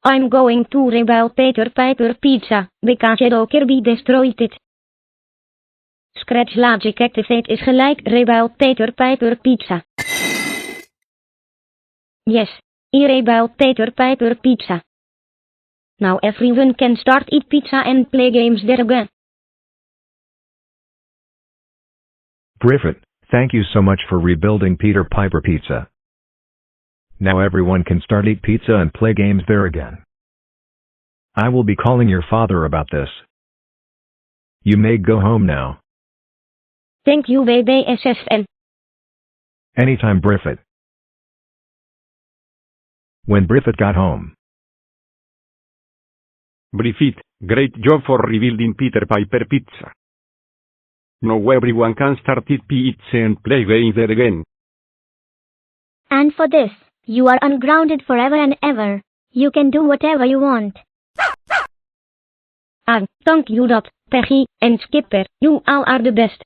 I'm going to rebel Peter Piper pizza, because Shadow Kirby destroyed it. Scratch logic activate is gelijk rebel Peter Piper pizza. Yes, I rebel Peter Piper pizza. Now everyone can start eat pizza and play games there again. Briffit, thank you so much for rebuilding Peter Piper Pizza. Now everyone can start eat pizza and play games there again. I will be calling your father about this. You may go home now. Thank you BBSSN. Anytime Briffit. When Briffit got home. Briffit, great job for rebuilding Peter Piper Pizza. Now everyone can start eat pizza and play games there again. And for this, you are ungrounded forever and ever. You can do whatever you want. Thank you dat, Peggy and Skipper, you all are the best.